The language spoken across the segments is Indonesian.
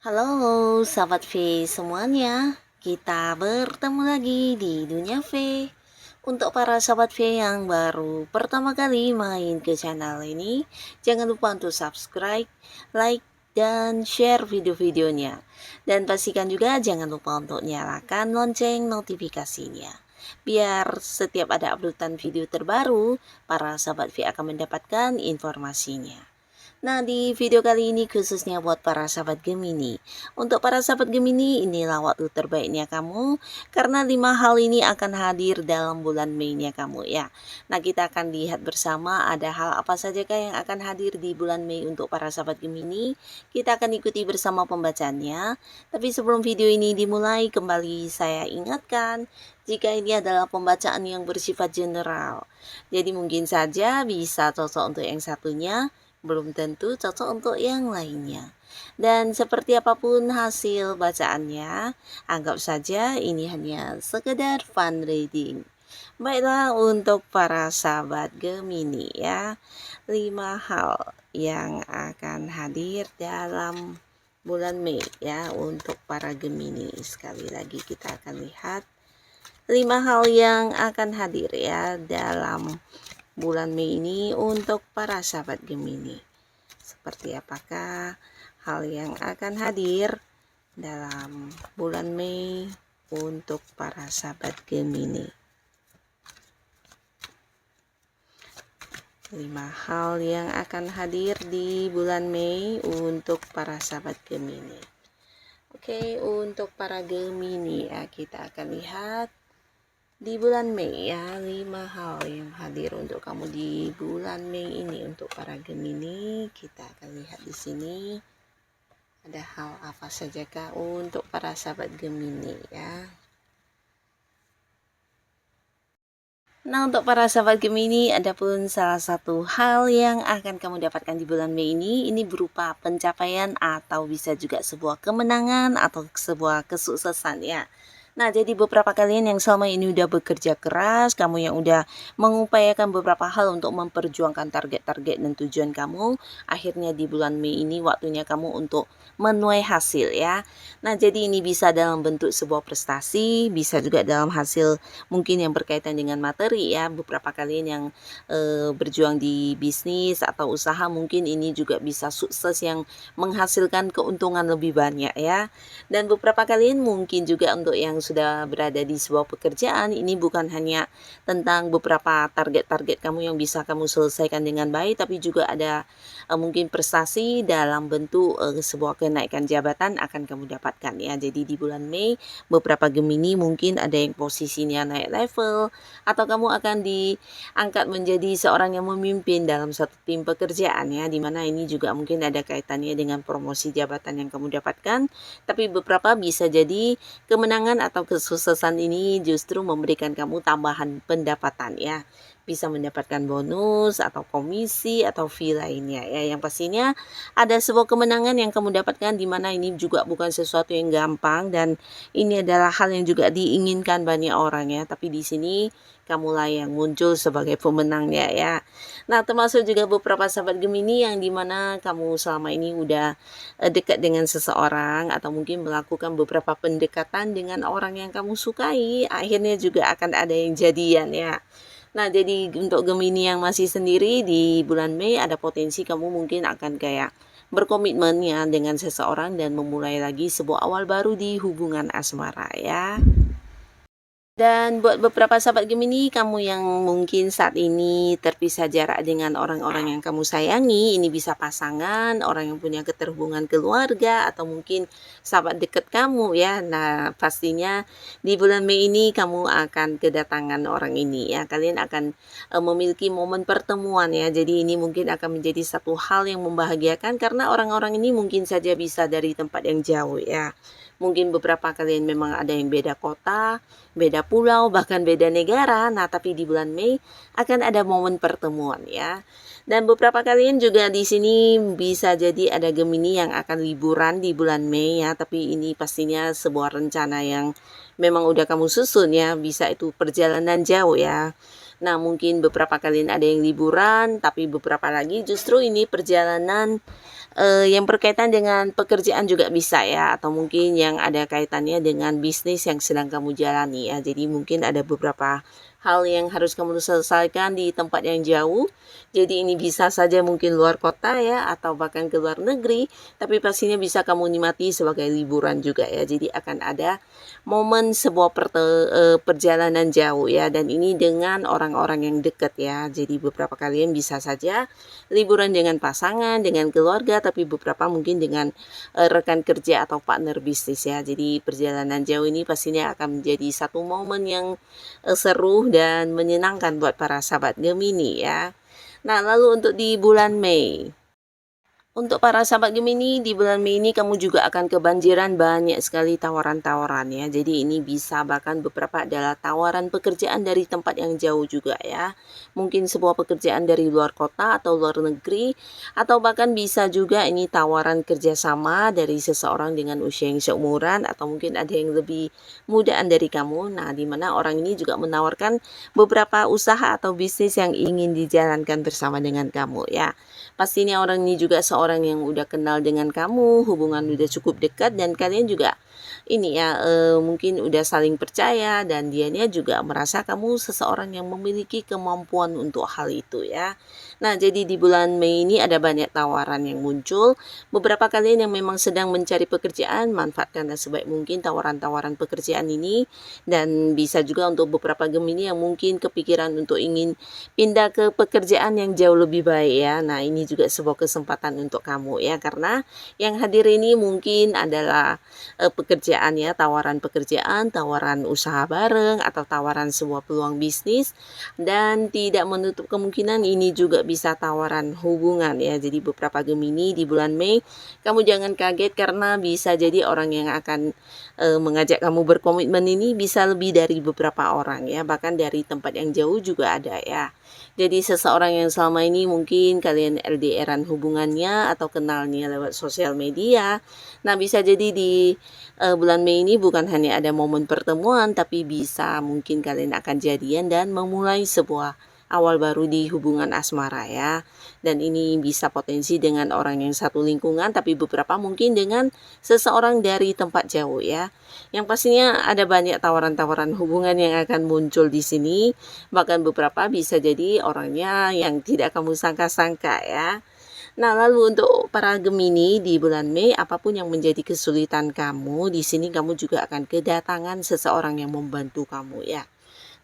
Halo sahabat V semuanya, kita bertemu lagi di Dunia V. Untuk para sahabat V yang baru pertama kali main ke channel ini, jangan lupa untuk subscribe, like, dan share video-videonya. Dan pastikan juga jangan lupa untuk nyalakan lonceng notifikasinya. Biar setiap ada updatean video terbaru, para sahabat V akan mendapatkan informasinya. Nah, di video kali ini khususnya buat para sahabat Gemini. Untuk para sahabat Gemini, inilah waktu terbaiknya kamu karena 5 hal ini akan hadir dalam bulan Mei-nya kamu ya. Nah, kita akan lihat bersama ada hal apa sajakah yang akan hadir di bulan Mei untuk para sahabat Gemini. Kita akan ikuti bersama pembacaannya. Tapi sebelum video ini dimulai, kembali saya ingatkan jika ini adalah pembacaan yang bersifat general. Jadi mungkin saja bisa cocok untuk yang satunya, belum tentu cocok untuk yang lainnya. Dan seperti apapun hasil bacaannya, anggap saja ini hanya sekedar fun reading. Baiklah, untuk para sahabat Gemini ya, 5 hal yang akan hadir dalam bulan Mei ya untuk para Gemini. Sekali lagi kita akan lihat 5 hal yang akan hadir ya dalam bulan Mei ini untuk para sahabat Gemini. Seperti apakah hal yang akan hadir dalam bulan Mei untuk para sahabat Gemini? 5 hal yang akan hadir di bulan Mei untuk para sahabat Gemini. Oke, untuk para Gemini ya, kita akan lihat di bulan Mei ya, 5 hal yang hadir untuk kamu di bulan Mei ini untuk para Gemini. Kita akan lihat di sini ada hal apa sajakah untuk para sahabat Gemini ya. Nah, untuk para sahabat Gemini, adapun salah satu hal yang akan kamu dapatkan di bulan Mei ini berupa pencapaian atau bisa juga sebuah kemenangan atau sebuah kesuksesan ya. Nah, jadi beberapa kalian yang selama ini udah bekerja keras, kamu yang udah mengupayakan beberapa hal untuk memperjuangkan target-target dan tujuan kamu, akhirnya di bulan Mei ini waktunya kamu untuk menuai hasil ya. Nah, jadi ini bisa dalam bentuk sebuah prestasi, bisa juga dalam hasil mungkin yang berkaitan dengan materi ya. Beberapa kalian yang berjuang di bisnis atau usaha, mungkin ini juga bisa sukses yang menghasilkan keuntungan lebih banyak ya. Dan beberapa kalian mungkin juga untuk yang sudah berada di sebuah pekerjaan, ini bukan hanya tentang beberapa target-target kamu yang bisa kamu selesaikan dengan baik, tapi juga ada mungkin prestasi dalam bentuk sebuah kenaikan jabatan akan kamu dapatkan ya. Jadi di bulan Mei beberapa Gemini mungkin ada yang posisinya naik level, atau kamu akan diangkat menjadi seorang yang memimpin dalam satu tim pekerjaan ya, dimana ini juga mungkin ada kaitannya dengan promosi jabatan yang kamu dapatkan. Tapi beberapa bisa jadi kemenangan atau kesuksesan ini justru memberikan kamu tambahan pendapatan ya. Bisa mendapatkan bonus atau komisi atau fee lainnya ya. Yang pastinya ada sebuah kemenangan yang kamu dapatkan, di mana ini juga bukan sesuatu yang gampang dan ini adalah hal yang juga diinginkan banyak orang ya. Tapi di sini kamulah yang muncul sebagai pemenangnya ya. Nah, termasuk juga beberapa sahabat Gemini yang dimana kamu selama ini udah dekat dengan seseorang atau mungkin melakukan beberapa pendekatan dengan orang yang kamu sukai, akhirnya juga akan ada yang jadian ya. Nah, jadi untuk Gemini yang masih sendiri di bulan Mei ada potensi kamu mungkin akan kayak berkomitmen ya dengan seseorang dan memulai lagi sebuah awal baru di hubungan asmara ya. Dan buat beberapa sahabat Gemini, kamu yang mungkin saat ini terpisah jarak dengan orang-orang yang kamu sayangi, ini bisa pasangan, orang yang punya keterhubungan keluarga, atau mungkin sahabat dekat kamu ya. Nah, pastinya di bulan Mei ini kamu akan kedatangan orang ini ya. Kalian akan memiliki momen pertemuan ya. Jadi ini mungkin akan menjadi satu hal yang membahagiakan karena orang-orang ini mungkin saja bisa dari tempat yang jauh ya. Mungkin beberapa kalian memang ada yang beda kota, beda pulau, bahkan beda negara. Nah, tapi di bulan Mei akan ada momen pertemuan ya. Dan beberapa kalian juga di sini bisa jadi ada Gemini yang akan liburan di bulan Mei ya, tapi ini pastinya sebuah rencana yang memang udah kamu susun ya, bisa itu perjalanan jauh ya. Nah, mungkin beberapa kalian ada yang liburan, tapi beberapa lagi justru ini perjalanan yang berkaitan dengan pekerjaan juga bisa ya, atau mungkin yang ada kaitannya dengan bisnis yang sedang kamu jalani ya. Jadi mungkin ada beberapa hal yang harus kamu selesaikan di tempat yang jauh. Jadi ini bisa saja mungkin luar kota ya, atau bahkan ke luar negeri, tapi pastinya bisa kamu nikmati sebagai liburan juga ya. Jadi akan ada momen sebuah perjalanan jauh ya, dan ini dengan orang-orang yang dekat ya. Jadi beberapa kalian bisa saja liburan dengan pasangan, dengan keluarga, tapi beberapa mungkin dengan rekan kerja atau partner bisnis ya. Jadi perjalanan jauh ini pastinya akan menjadi satu momen yang seru dan menyenangkan buat para sahabat Gemini ya. Nah, lalu untuk di bulan Mei, untuk para sahabat Gemini, di bulan Mei ini kamu juga akan kebanjiran banyak sekali tawaran-tawaran ya. Jadi ini bisa bahkan beberapa adalah tawaran pekerjaan dari tempat yang jauh juga ya. Mungkin sebuah pekerjaan dari luar kota atau luar negeri, atau bahkan bisa juga ini tawaran kerjasama dari seseorang dengan usia yang seumuran, atau mungkin ada yang lebih mudaan dari kamu. Nah, di mana orang ini juga menawarkan beberapa usaha atau bisnis yang ingin dijalankan bersama dengan kamu ya. Pastinya orang ini juga seorang yang udah kenal dengan kamu, hubungan udah cukup dekat, dan kalian juga ini ya mungkin udah saling percaya, dan dianya juga merasa kamu seseorang yang memiliki kemampuan untuk hal itu ya. Nah, jadi di bulan Mei ini ada banyak tawaran yang muncul. Beberapa kalian yang memang sedang mencari pekerjaan, manfaatkanlah sebaik mungkin tawaran-tawaran pekerjaan ini, dan bisa juga untuk beberapa Gemini yang mungkin kepikiran untuk ingin pindah ke pekerjaan yang jauh lebih baik ya. Nah, ini juga sebuah kesempatan untuk kamu ya, karena yang hadir ini mungkin adalah pekerjaan ya, tawaran pekerjaan, tawaran usaha bareng, atau tawaran sebuah peluang bisnis, dan tidak menutup kemungkinan ini juga bisa tawaran hubungan ya. Jadi beberapa Gemini di bulan Mei, kamu jangan kaget karena bisa jadi orang yang akan mengajak kamu berkomitmen ini bisa lebih dari beberapa orang ya, bahkan dari tempat yang jauh juga ada ya. Jadi seseorang yang selama ini mungkin kalian LDR-an hubungannya atau kenalnya lewat sosial media. Nah, bisa jadi di bulan Mei ini bukan hanya ada momen pertemuan, tapi bisa mungkin kalian akan jadian dan memulai sebuah awal baru di hubungan asmara ya. Dan ini bisa potensi dengan orang yang satu lingkungan, tapi beberapa mungkin dengan seseorang dari tempat jauh ya. Yang pastinya ada banyak tawaran-tawaran hubungan yang akan muncul di sini. Bahkan beberapa bisa jadi orangnya yang tidak kamu sangka-sangka ya. Nah, lalu untuk para Gemini di bulan Mei, apapun yang menjadi kesulitan kamu, di sini kamu juga akan kedatangan seseorang yang membantu kamu ya.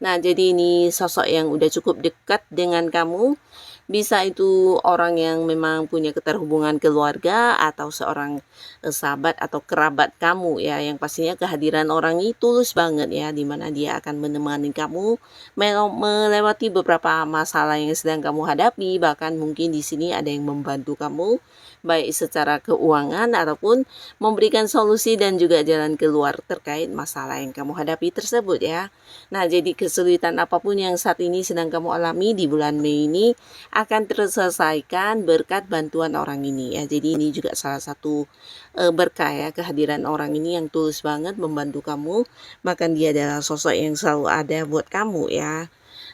Nah, jadi ini sosok yang udah cukup dekat dengan kamu. Bisa itu orang yang memang punya keterhubungan keluarga, atau seorang sahabat atau kerabat kamu ya, yang pastinya kehadiran orang ini tulus banget ya, dimana dia akan menemani kamu melewati beberapa masalah yang sedang kamu hadapi. Bahkan mungkin di sini ada yang membantu kamu baik secara keuangan ataupun memberikan solusi dan juga jalan keluar terkait masalah yang kamu hadapi tersebut ya. Nah, jadi kesulitan apapun yang saat ini sedang kamu alami di bulan Mei ini akan terselesaikan berkat bantuan orang ini ya. Jadi ini juga salah satu berkah ya, kehadiran orang ini yang tulus banget membantu kamu, bahkan dia adalah sosok yang selalu ada buat kamu ya.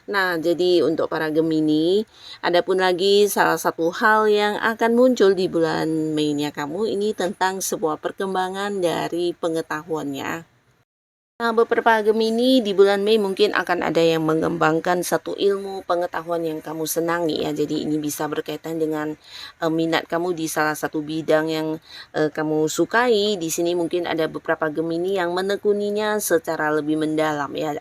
Nah, jadi untuk para Gemini, ada pun lagi salah satu hal yang akan muncul di bulan Mei-nya kamu ini tentang sebuah perkembangan dari pengetahuannya. Nah, beberapa Gemini di bulan Mei mungkin akan ada yang mengembangkan satu ilmu pengetahuan yang kamu senangi ya. Jadi ini bisa berkaitan dengan minat kamu di salah satu bidang yang kamu sukai. Di sini mungkin ada beberapa Gemini yang menekuninya secara lebih mendalam ya.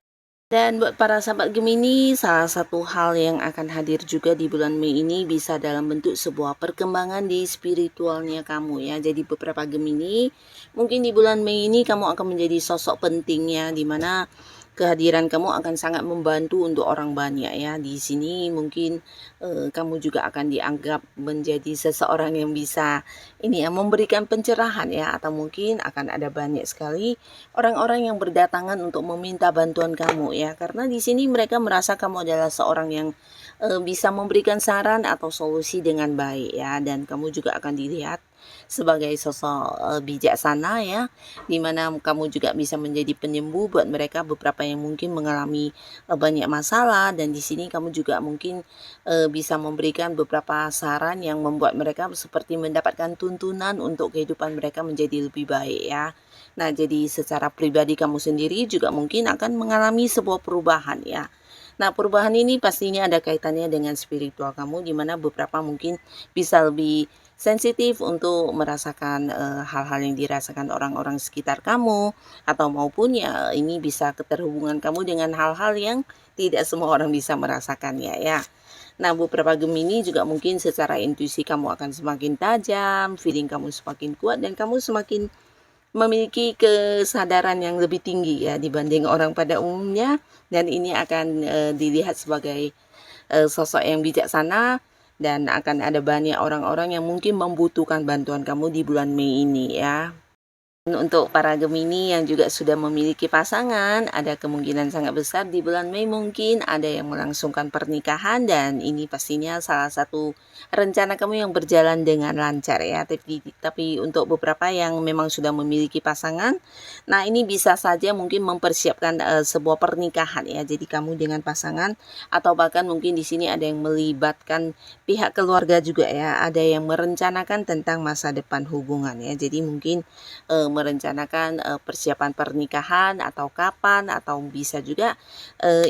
Dan buat para sahabat Gemini, salah satu hal yang akan hadir juga di bulan Mei ini bisa dalam bentuk sebuah perkembangan di spiritualnya kamu ya. Jadi beberapa Gemini, mungkin di bulan Mei ini kamu akan menjadi sosok pentingnya, di mana kehadiran kamu akan sangat membantu untuk orang banyak ya. Di sini mungkin kamu juga akan dianggap menjadi seseorang yang bisa ini ya, memberikan pencerahan ya, atau mungkin akan ada banyak sekali orang-orang yang berdatangan untuk meminta bantuan kamu ya, karena di sini mereka merasa kamu adalah seorang yang bisa memberikan saran atau solusi dengan baik ya, dan kamu juga akan dilihat sebagai sosok bijaksana ya, dimana kamu juga bisa menjadi penyembuh buat mereka beberapa yang mungkin mengalami banyak masalah, dan di sini kamu juga mungkin bisa memberikan beberapa saran yang membuat mereka seperti mendapatkan tuntunan untuk kehidupan mereka menjadi lebih baik ya. Nah, jadi secara pribadi kamu sendiri juga mungkin akan mengalami sebuah perubahan ya. Nah, perubahan ini pastinya ada kaitannya dengan spiritual kamu, di mana beberapa mungkin bisa lebih sensitif untuk merasakan hal-hal yang dirasakan orang-orang sekitar kamu, atau maupun ya ini bisa keterhubungan kamu dengan hal-hal yang tidak semua orang bisa merasakannya ya. Nah, beberapa Gemini juga mungkin secara intuisi kamu akan semakin tajam, feeling kamu semakin kuat, dan kamu semakin memiliki kesadaran yang lebih tinggi ya dibanding orang pada umumnya, dan ini akan dilihat sebagai sosok yang bijaksana, dan akan ada banyak orang-orang yang mungkin membutuhkan bantuan kamu di bulan Mei ini ya. Untuk para Gemini yang juga sudah memiliki pasangan, ada kemungkinan sangat besar di bulan Mei mungkin ada yang melangsungkan pernikahan, dan ini pastinya salah satu rencana kamu yang berjalan dengan lancar ya. Tapi untuk beberapa yang memang sudah memiliki pasangan, nah ini bisa saja mungkin mempersiapkan sebuah pernikahan ya. Jadi kamu dengan pasangan, atau bahkan mungkin di sini ada yang melibatkan pihak keluarga juga ya. Ada yang merencanakan tentang masa depan hubungan ya. Jadi mungkin merencanakan persiapan pernikahan atau kapan, atau bisa juga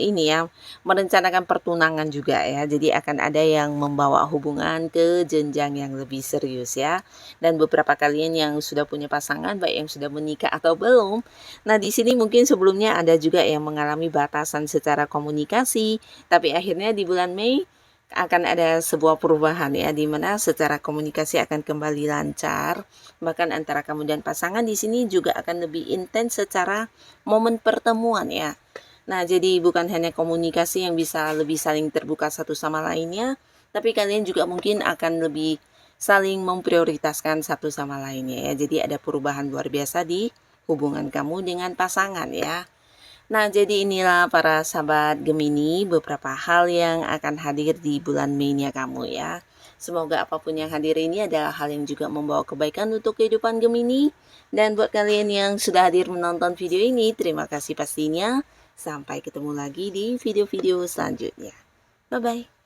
ini ya, merencanakan pertunangan juga ya. Jadi akan ada yang membawa hubungan ke jenjang yang lebih serius ya. Dan beberapa kalian yang sudah punya pasangan, baik yang sudah menikah atau belum, nah di sini mungkin sebelumnya ada juga yang mengalami batasan secara komunikasi, tapi akhirnya di bulan Mei akan ada sebuah perubahan ya, di mana secara komunikasi akan kembali lancar. Bahkan antara kamu dan pasangan di sini juga akan lebih intens secara momen pertemuan ya. Nah, jadi bukan hanya komunikasi yang bisa lebih saling terbuka satu sama lainnya, tapi kalian juga mungkin akan lebih saling memprioritaskan satu sama lainnya ya. Jadi ada perubahan luar biasa di hubungan kamu dengan pasangan ya. Nah, jadi inilah para sahabat Gemini beberapa hal yang akan hadir di bulan Mei-nya kamu ya. Semoga apapun yang hadir ini adalah hal yang juga membawa kebaikan untuk kehidupan Gemini. Dan buat kalian yang sudah hadir menonton video ini, terima kasih pastinya. Sampai ketemu lagi di video-video selanjutnya. Bye-bye.